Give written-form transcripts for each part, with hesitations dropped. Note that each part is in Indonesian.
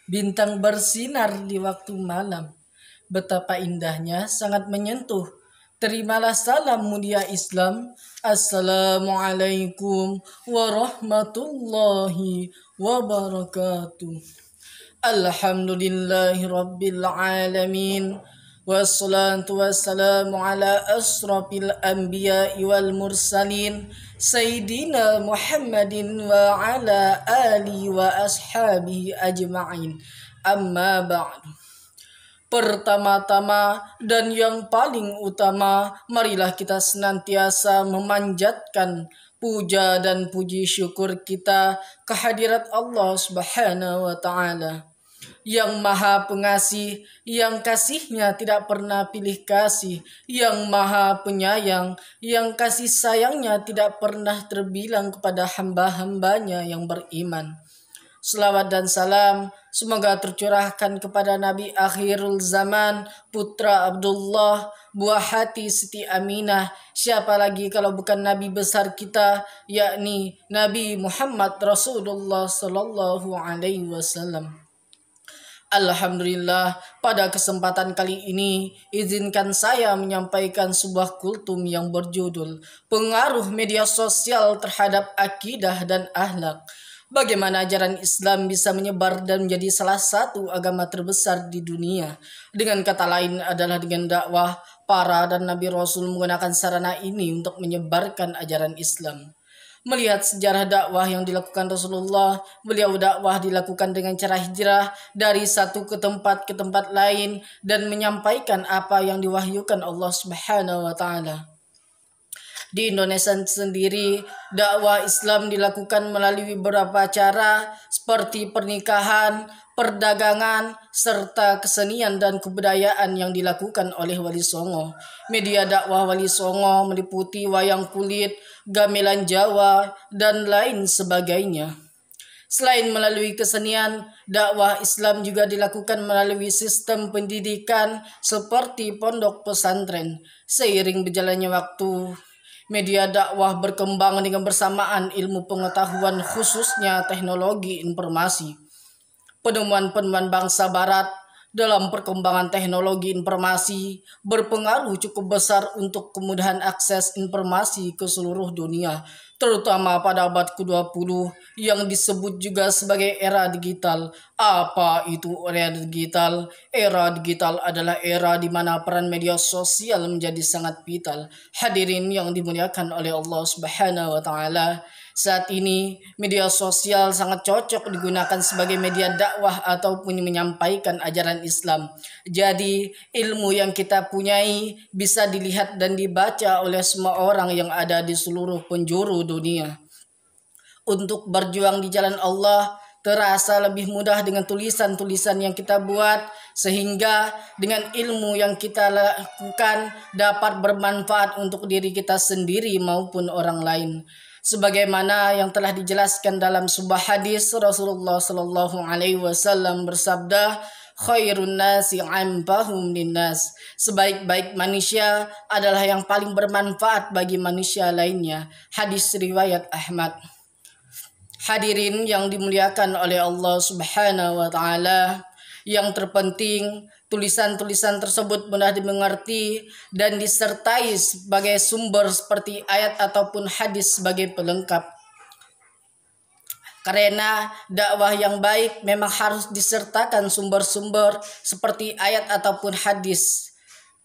Bintang bersinar di waktu malam. Betapa indahnya, sangat menyentuh. Terimalah salam mulia Islam. Assalamualaikum warahmatullahi wabarakatuh. Alhamdulillahi rabbil alamin. Wassalatu wassalamu ala asrafil anbiya'i wal mursalin Sayyidina Muhammadin wa ala alihi wa ashabihi ajma'in. Amma ba'du. Pertama-tama dan yang paling utama, marilah kita senantiasa memanjatkan puja dan puji syukur kita kehadirat Allah Subhanahu wa taala yang maha pengasih, yang kasihnya tidak pernah pilih kasih, yang maha penyayang, yang kasih sayangnya tidak pernah terbilang kepada hamba-hambanya yang beriman. Selawat dan salam semoga tercurahkan kepada Nabi akhirul zaman, putra Abdullah, buah hati Siti Aminah. Siapa lagi kalau bukan Nabi besar kita, yakni Nabi Muhammad Rasulullah Sallallahu Alaihi Wasallam. Alhamdulillah, pada kesempatan kali ini izinkan saya menyampaikan sebuah kultum yang berjudul Pengaruh Media Sosial Terhadap Akidah dan Akhlak. Bagaimana ajaran Islam bisa menyebar dan menjadi salah satu agama terbesar di dunia. Dengan kata lain adalah dengan dakwah, para dan Nabi Rasul menggunakan sarana ini untuk menyebarkan ajaran Islam. Melihat sejarah dakwah yang dilakukan Rasulullah, beliau dakwah dilakukan dengan cara hijrah dari satu ke tempat lain dan menyampaikan apa yang diwahyukan Allah Subhanahu wa taala. Di Indonesia sendiri, dakwah Islam dilakukan melalui beberapa cara seperti pernikahan, perdagangan, serta kesenian dan kebudayaan yang dilakukan oleh Wali Songo. Media dakwah Wali Songo meliputi wayang kulit, gamelan Jawa, dan lain sebagainya. Selain melalui kesenian, dakwah Islam juga dilakukan melalui sistem pendidikan seperti pondok pesantren. Seiring berjalannya waktu, media dakwah berkembang dengan bersamaan ilmu pengetahuan khususnya teknologi informasi. Penemuan-penemuan bangsa barat dalam perkembangan teknologi informasi berpengaruh cukup besar untuk kemudahan akses informasi ke seluruh dunia, terutama pada abad ke-20 yang disebut juga sebagai era digital. Apa itu era digital? Era digital adalah era di mana peran media sosial menjadi sangat vital. Hadirin yang dimuliakan oleh Allah Subhanahu wa taala, saat ini media sosial sangat cocok digunakan sebagai media dakwah ataupun menyampaikan ajaran Islam. Jadi ilmu yang kita punyai bisa dilihat dan dibaca oleh semua orang yang ada di seluruh penjuru dunia. Untuk berjuang di jalan Allah terasa lebih mudah dengan tulisan-tulisan yang kita buat, sehingga dengan ilmu yang kita lakukan dapat bermanfaat untuk diri kita sendiri maupun orang lain. Sebagaimana yang telah dijelaskan dalam sebuah hadis, Rasulullah Sallallahu Alaihi Wasallam bersabda, khairun nasi anfahum linnas. Sebaik-baik manusia adalah yang paling bermanfaat bagi manusia lainnya. Hadis riwayat Ahmad. Hadirin yang dimuliakan oleh Allah Subhanahu wa taala, yang terpenting tulisan-tulisan tersebut mudah dimengerti dan disertai sebagai sumber seperti ayat ataupun hadis sebagai pelengkap. Karena dakwah yang baik memang harus disertakan sumber-sumber seperti ayat ataupun hadis.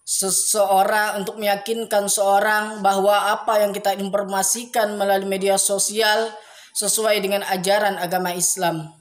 Seseorang untuk meyakinkan seorang bahwa apa yang kita informasikan melalui media sosial sesuai dengan ajaran agama Islam.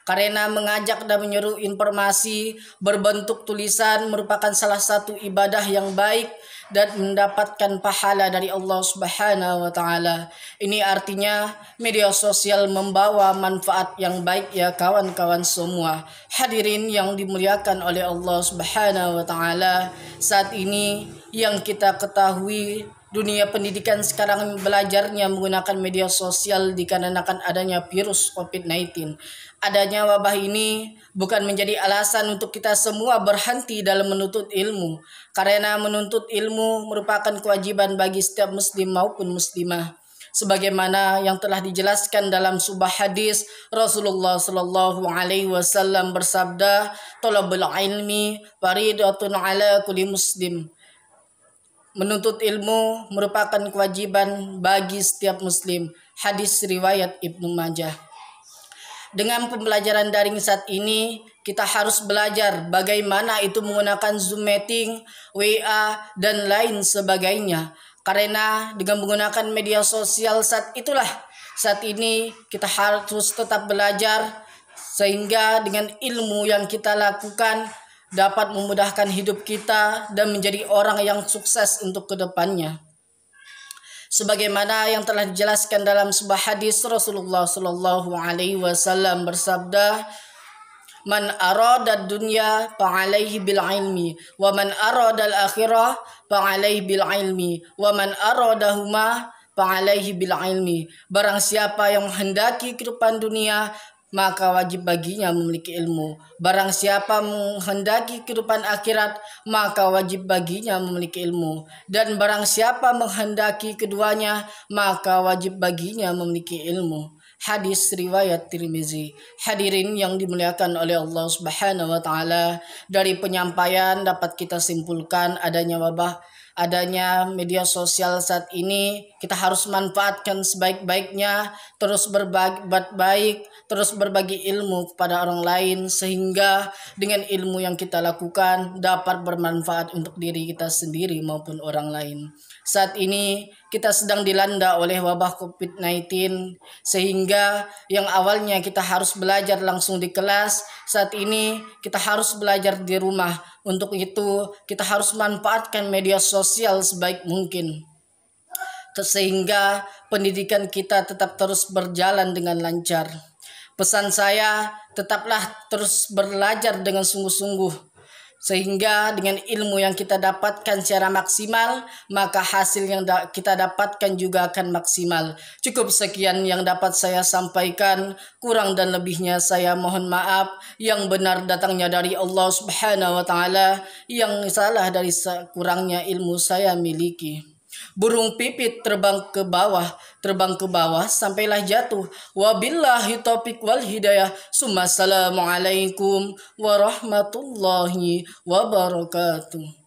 Karena mengajak dan menyeru informasi berbentuk tulisan merupakan salah satu ibadah yang baik dan mendapatkan pahala dari Allah Subhanahu wa taala. Ini artinya media sosial membawa manfaat yang baik ya kawan-kawan semua. Hadirin yang dimuliakan oleh Allah Subhanahu wa taala, saat ini yang kita ketahui dunia pendidikan sekarang belajarnya menggunakan media sosial dikarenakan adanya virus COVID-19. Adanya wabah ini bukan menjadi alasan untuk kita semua berhenti dalam menuntut ilmu, karena menuntut ilmu merupakan kewajiban bagi setiap muslim maupun muslimah. sebagaimana yang telah dijelaskan dalam sebuah hadis Rasulullah Shallallahu Alaihi Wasallam bersabda, "Thalabul ilmi faridatun ala kulli muslim." Menuntut ilmu merupakan kewajiban bagi setiap muslim. Hadis riwayat Ibnu Majah. Dengan pembelajaran daring saat ini, kita harus belajar bagaimana itu menggunakan Zoom meeting, WA, dan lain sebagainya. Karena dengan menggunakan media sosial saat ini kita harus tetap belajar, sehingga dengan ilmu yang kita lakukan dapat memudahkan hidup kita dan menjadi orang yang sukses untuk kedepannya. Sebagaimana yang telah dijelaskan dalam sebuah hadis Rasulullah Shallallahu Alaihi Wasallam bersabda, "Man arada dunya fa'alaihi bil ilmi, wa man arada al akhirah fa'alaihi bil ilmi, wa man aradahuma fa'alaihi bil ilmi." Barang siapa yang menghendaki kehidupan dunia, maka wajib baginya memiliki ilmu. Barang siapa menghendaki kehidupan akhirat, maka wajib baginya memiliki ilmu. Dan barang siapa menghendaki keduanya, maka wajib baginya memiliki ilmu. Hadis riwayat Tirmizi. Hadirin yang dimuliakan oleh Allah Subhanahu wa taala, dari penyampaian dapat kita simpulkan adanya media sosial saat ini, kita harus manfaatkan sebaik-baiknya, terus berbuat baik, terus berbagi ilmu kepada orang lain, sehingga dengan ilmu yang kita lakukan dapat bermanfaat untuk diri kita sendiri maupun orang lain. Saat ini kita sedang dilanda oleh wabah COVID-19, sehingga yang awalnya kita harus belajar langsung di kelas, saat ini kita harus belajar di rumah. Untuk itu kita harus manfaatkan media sosial sebaik mungkin, sehingga pendidikan kita tetap terus berjalan dengan lancar. Pesan saya, tetaplah terus belajar dengan sungguh-sungguh, sehingga dengan ilmu yang kita dapatkan secara maksimal, maka hasil yang kita dapatkan juga akan maksimal. Cukup sekian yang dapat saya sampaikan, kurang dan lebihnya saya mohon maaf. Yang benar datangnya dari Allah Subhanahu wa taala, yang salah dari kurangnya ilmu saya miliki. Burung pipit terbang ke bawah sampailah jatuh. Wabillahi taufiq wal hidayah. Assalamualaikum warahmatullahi wabarakatuh.